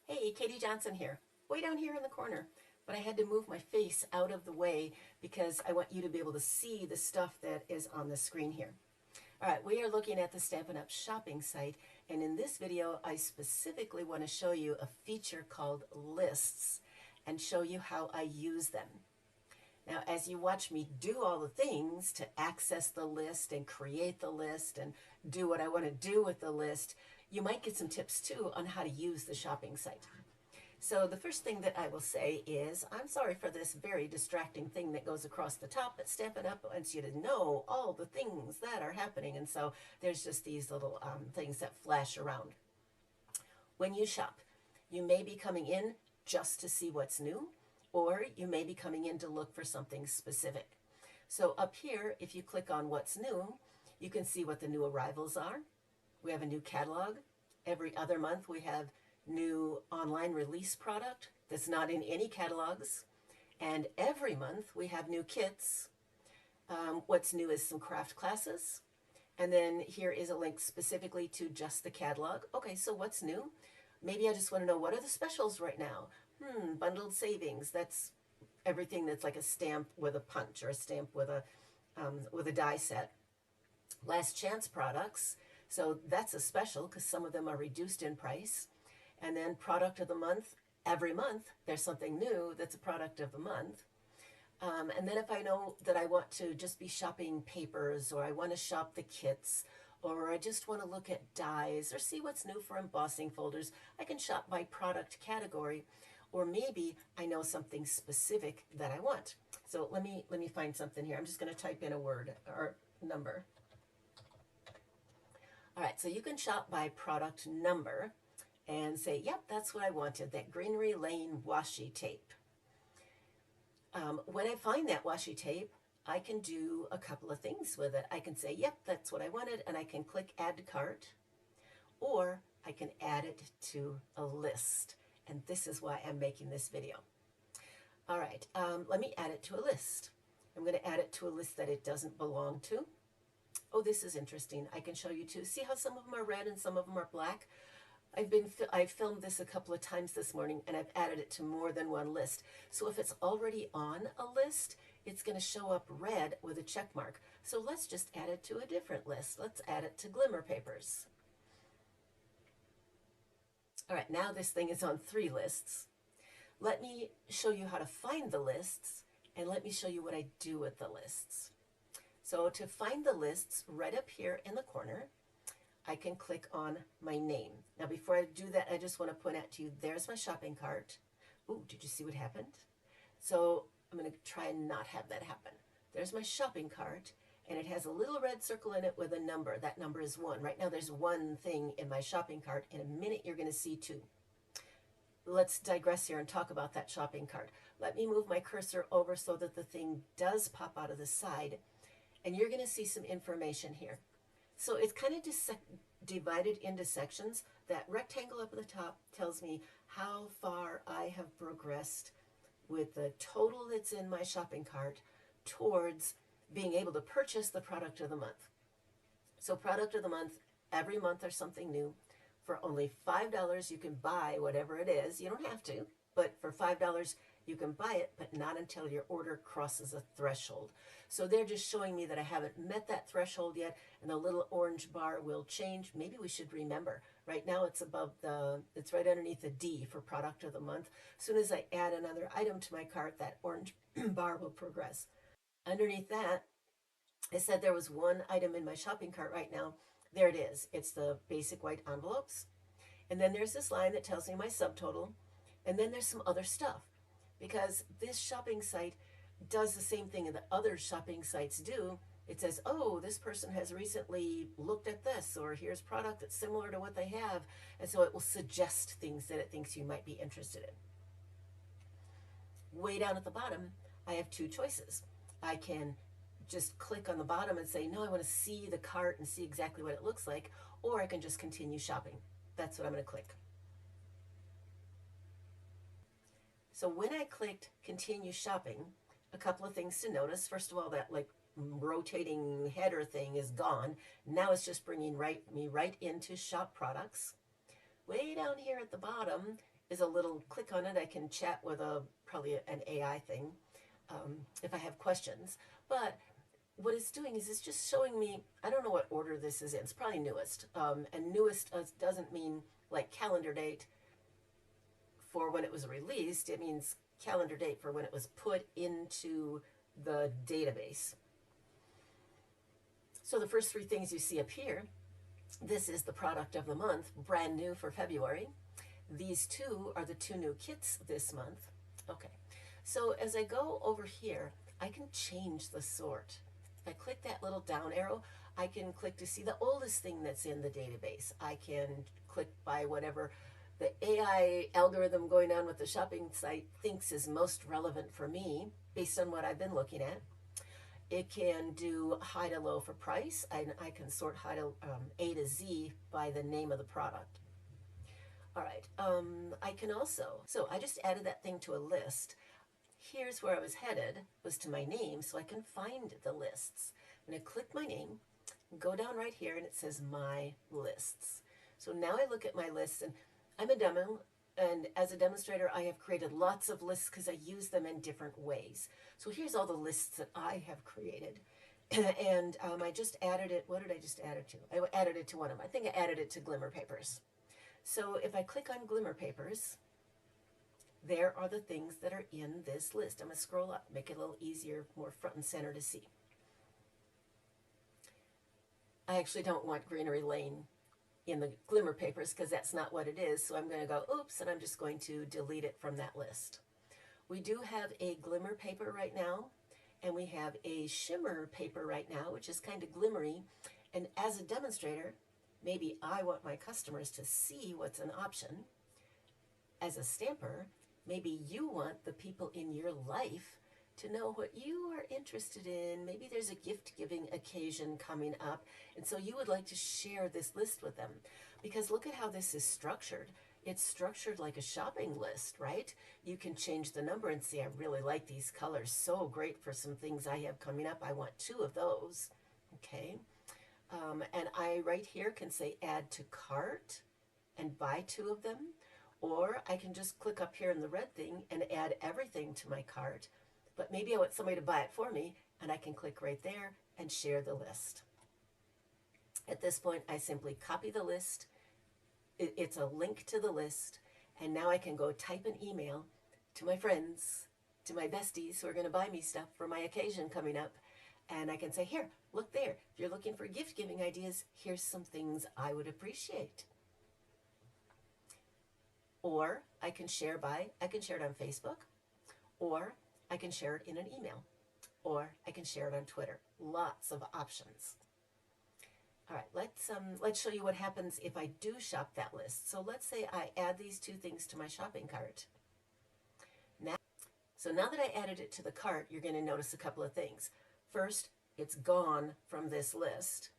Hey, Katie Johnson here, way down here in the corner. But I had to move my face out of the way because I want you to be able to see the stuff that is on the screen here. All right, we are looking at the Stampin' Up! Shopping site, and in this video, I specifically want to show you a feature called lists and show you how I use them. Now, as you watch me do all the things to access the list and create the list and do what I want to do with the list, you might get some tips too on how to use the shopping site. So the first thing that I will say is, I'm sorry for this very distracting thing that goes across the top, but Stampin' Up! Wants you to know all the things that are happening, and so there's just these little things that flash around. When you shop, you may be coming in just to see what's new, or you may be coming in to look for something specific. So up here, if you click on what's new, you can see what the new arrivals are. We have a new catalog. Every other month we have new online release product that's not in any catalogs. And every month we have new kits. What's new is some craft classes. And then here is a link specifically to just the catalog. Okay, so what's new? Maybe I just want to know, what are the specials right now? Bundled savings. That's everything that's like a stamp with a punch or a stamp with a die set. Last chance products. So that's a special because some of them are reduced in price. And then product of the month. Every month there's something new that's a product of the month. And then if I know that I want to just be shopping papers, or I want to shop the kits, or I just want to look at dies or see what's new for embossing folders, I can shop by product category. Or maybe I know something specific that I want. So let me find something here. I'm just going to type in a word or number. All right, so you can shop by product number and say, yep, that's what I wanted, that Greenery Lane washi tape. When I find that washi tape, I can do a couple of things with it. I can say, yep, that's what I wanted, and I can click Add to Cart, or I can add it to a list. And this is why I'm making this video. All right, let me add it to a list. I'm going to add it to a list that it doesn't belong to. Oh, this is interesting. I can show you too. See how some of them are red and some of them are black? I've filmed this a couple of times this morning, and I've added it to more than one list. So if it's already on a list, it's going to show up red with a check mark. So let's just add it to a different list. Let's add it to glimmer papers. All right, now this thing is on 3 lists. Let me show you how to find the lists, and let me show you what I do with the lists. So to find the lists, right up here in the corner, I can click on my name. Now before I do that, I just want to point out to you, there's my shopping cart. Ooh, did you see what happened? So I'm going to try and not have that happen. There's my shopping cart, and it has a little red circle in it with a number. That number is 1. Right now there's 1 thing in my shopping cart. In a minute you're going to see 2. Let's digress here and talk about that shopping cart. Let me move my cursor over so that the thing does pop out of the side, and you're going to see some information here. So it's kind of divided into sections. That rectangle up at the top tells me how far I have progressed with the total that's in my shopping cart towards being able to purchase the product of the month. So product of the month, every month there's something new. For only $5 you can buy whatever it is. You don't have to, but for $5 you can buy it, but not until your order crosses a threshold. So they're just showing me that I haven't met that threshold yet, and the little orange bar will change. Maybe we should remember. Right now it's it's right underneath the D for product of the month. As soon as I add another item to my cart, that orange bar will progress. Underneath that, I said there was 1 item in my shopping cart right now. There it is. It's the basic white envelopes. And then there's this line that tells me my subtotal. And then there's some other stuff, because this shopping site does the same thing that other shopping sites do. It says, oh, this person has recently looked at this, or here's product that's similar to what they have. And so it will suggest things that it thinks you might be interested in. Way down at the bottom, I have 2 choices. I can just click on the bottom and say, no, I want to see the cart and see exactly what it looks like, or I can just continue shopping. That's what I'm going to click. So when I clicked continue shopping, a couple of things to notice. First of all, that like rotating header thing is gone. Now it's just bringing me right into shop products. Way down here at the bottom is a little click on it. I can chat with probably an AI thing if I have questions. But what it's doing is it's just showing me, I don't know what order this is in. It's probably newest. And newest doesn't mean like calendar date for when it was released. It means calendar date for when it was put into the database. So the first three things you see up here, this is the product of the month, brand new for February. These two are the two new kits this month. Okay, so as I go over here, I can change the sort. If I click that little down arrow, I can click to see the oldest thing that's in the database. I can click by whatever the AI algorithm going on with the shopping site thinks is most relevant for me based on what I've been looking at. It can do high to low for price, and I can sort high to A to Z by the name of the product. All right, I can also, so I just added that thing to a list. Here's where I was headed, was to my name, so I can find the lists. I'm going to click my name, go down right here, and it says My Lists. So now I look at my lists, and I'm a demo, and as a demonstrator, I have created lots of lists because I use them in different ways. So here's all the lists that I have created. And I just added it, what did I just add it to? I added it to one of them. I think I added it to Glimmer Papers. So if I click on Glimmer Papers, there are the things that are in this list. I'm going to scroll up, make it a little easier, more front and center to see. I actually don't want Greenery Lane in the Glimmer Papers because that's not what it is. So I'm going to go, oops, and I'm just going to delete it from that list. We do have a Glimmer paper right now, and we have a shimmer paper right now, which is kind of glimmery. And as a demonstrator, maybe I want my customers to see what's an option. As a stamper, maybe you want the people in your life to know what you are interested in. Maybe there's a gift-giving occasion coming up, and so you would like to share this list with them. Because look at how this is structured. It's structured like a shopping list, right? You can change the number and say, I really like these colors. So great for some things I have coming up. I want 2 of those, okay? And I right here can say add to cart and buy 2 of them. Or I can just click up here in the red thing and add everything to my cart. But maybe I want somebody to buy it for me, and I can click right there and share the list. At this point, I simply copy the list. It's a link to the list, and now I can go type an email to my friends, to my besties who are going to buy me stuff for my occasion coming up. And I can say, here, look there. If you're looking for gift-giving ideas, here's some things I would appreciate. Or I can share it on Facebook, or I can share it in an email, or I can share it on Twitter. Lots of options. All right, let's show you what happens if I do shop that list. So let's say I add these 2 things to my shopping cart. Now that I added it to the cart, you're going to notice a couple of things. First, it's gone from this list.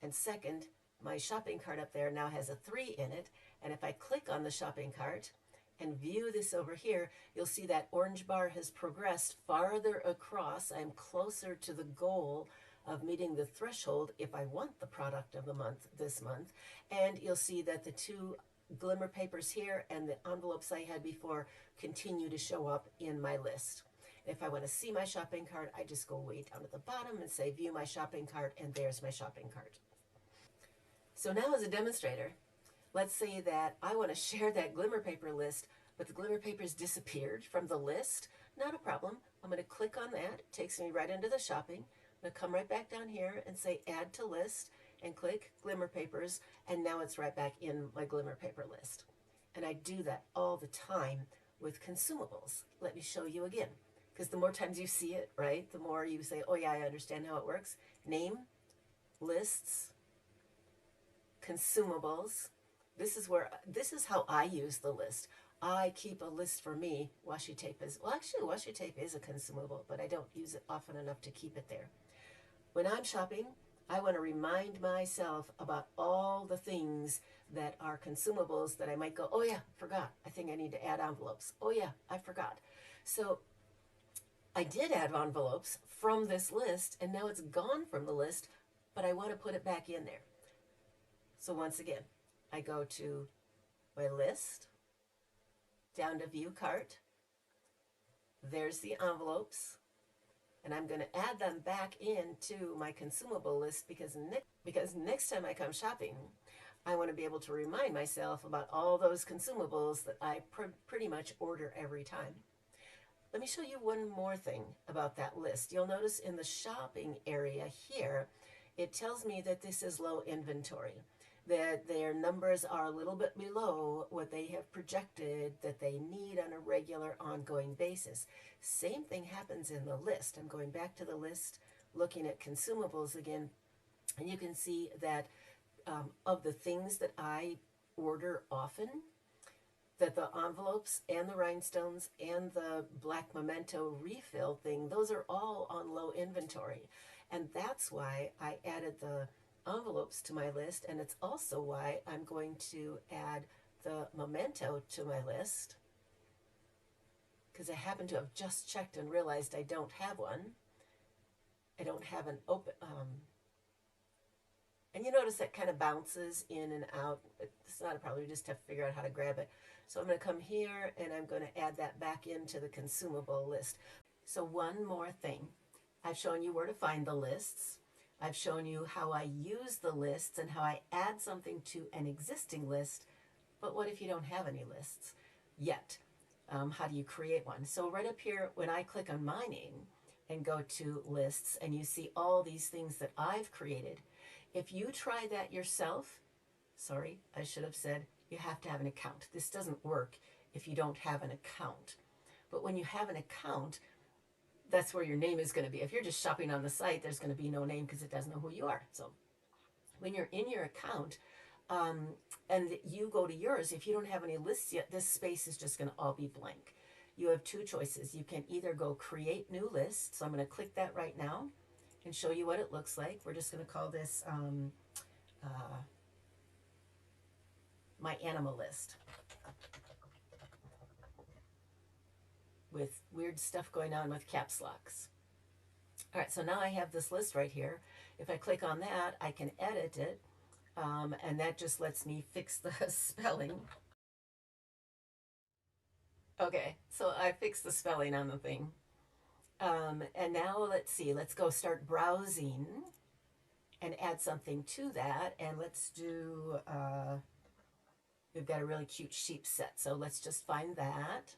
And second, my shopping cart up there now has a 3 in it. And if I click on the shopping cart and view this over here, you'll see that orange bar has progressed farther across. I'm closer to the goal of meeting the threshold if I want the product of the month this month. And you'll see that the 2 Glimmer Papers here and the envelopes I had before continue to show up in my list. If I want to see my shopping cart, I just go way down at the bottom and say view my shopping cart, and there's my shopping cart. So now as a demonstrator, let's say that I want to share that Glimmer Paper list, but the Glimmer Papers disappeared from the list. Not a problem. I'm going to click on that. It takes me right into the shopping. I'm going to come right back down here and say add to list and click Glimmer Papers, and now it's right back in my Glimmer Paper list. And I do that all the time with consumables. Let me show you again, because the more times you see it, right, the more you say, oh yeah, I understand how it works. Name, lists, consumables. This is how I use the list. I keep a list for me. Washi tape is, well, actually washi tape is a consumable, but I don't use it often enough to keep it there. When I'm shopping, I want to remind myself about all the things that are consumables that I might go, oh yeah, forgot. I think I need to add envelopes. Oh yeah, I forgot. So I did add envelopes from this list, and now it's gone from the list, but I want to put it back in there. So once again, I go to my list, down to view cart. There's the envelopes, and I'm going to add them back into my consumable list because next time I come shopping, I want to be able to remind myself about all those consumables that I pretty much order every time. Let me show you one more thing about that list. You'll notice in the shopping area here, it tells me that this is low inventory, that their numbers are a little bit below what they have projected that they need on a regular ongoing basis. Same thing happens in the list. I'm going back to the list, looking at consumables again, and you can see that of the things that I order often, that the envelopes and the rhinestones and the black memento refill thing, those are all on low inventory. And that's why I added the envelopes to my list, and it's also why I'm going to add the memento to my list, because I happen to have just checked and realized I don't have one. I don't have an open, and you notice that kind of bounces in and out. It's not a problem, you just have to figure out how to grab it. So I'm going to come here and I'm going to add that back into the consumable list. So one more thing. I've shown you where to find the lists. I've shown you how I use the lists and how I add something to an existing list. But what if you don't have any lists yet? How do you create one? So right up here, when I click on my name and go to lists, and you see all these things that I've created, if you try that yourself, sorry, I should have said you have to have an account. This doesn't work if you don't have an account. But when you have an account, that's where your name is going to be. If you're just shopping on the site, there's going to be no name because it doesn't know who you are. So when you're in your account and you go to yours, if you don't have any lists yet, this space is just going to all be blank. You have two choices. You can either go create new lists. So I'm going to click that right now and show you what it looks like. We're just going to call this my animal list, with weird stuff going on with caps locks. All right, so now I have this list right here. If I click on that, I can edit it, and that just lets me fix the spelling. Okay, so I fixed the spelling on the thing. And now let's see, let's go start browsing and add something to that. And let's do, we've got a really cute sheep set. So let's just find that.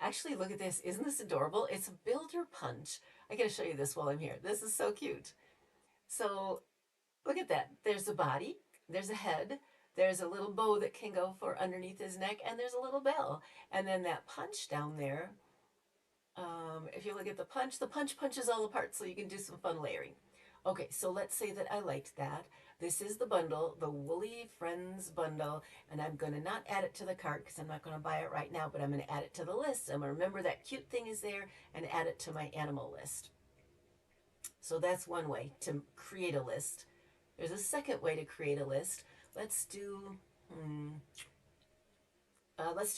Actually, look at this. Isn't this adorable? It's a builder punch. I gotta show you this while I'm here. This is so cute. So look at that. There's a body, there's a head, there's a little bow that can go for underneath his neck, and there's a little bell. And then that punch down there, if you look at the punch punches all apart, so you can do some fun layering. Okay, so let's say that I liked that. This is the bundle, the Woolly Friends bundle, and I'm going to not add it to the cart because I'm not going to buy it right now, but I'm going to add it to the list. I'm going to remember that cute thing is there and add it to my animal list. So that's one way to create a list. There's a second way to create a list. Let's do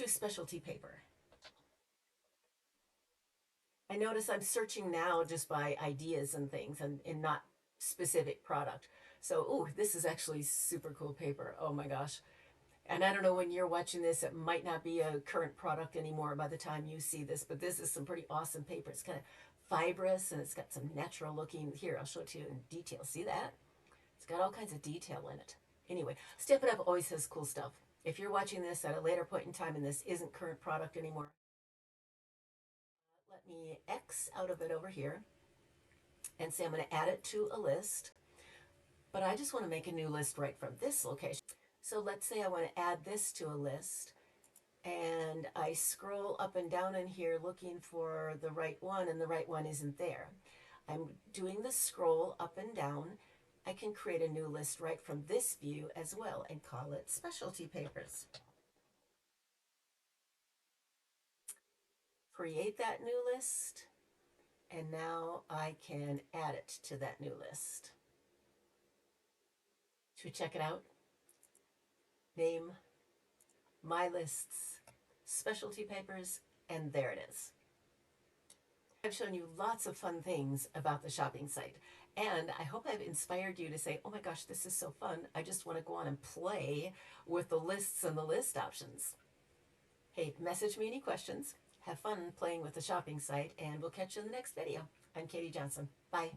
specialty paper. I notice I'm searching now just by ideas and things and not specific product. So, oh, this is actually super cool paper. Oh my gosh. And I don't know when you're watching this, it might not be a current product anymore by the time you see this, but this is some pretty awesome paper. It's kind of fibrous and it's got some natural looking, here, I'll show it to you in detail. See that? It's got all kinds of detail in it. Anyway, Stampin' Up! Always has cool stuff. If you're watching this at a later point in time and this isn't current product anymore, let me X out of it over here and say I'm going to add it to a list, but I just want to make a new list right from this location. So let's say I want to add this to a list, and I scroll up and down in here looking for the right one, and the right one isn't there. I'm doing the scroll up and down. I can create a new list right from this view as well and call it specialty papers. Create that new list, and now I can add it to that new list. Should we check it out? Name, my lists, specialty papers, and there it is. I've shown you lots of fun things about the shopping site, and I hope I've inspired you to say, oh my gosh, this is so fun. I just want to go on and play with the lists and the list options. Hey, message me any questions. Have fun playing with the shopping site, and we'll catch you in the next video. I'm Katie Johnson. Bye.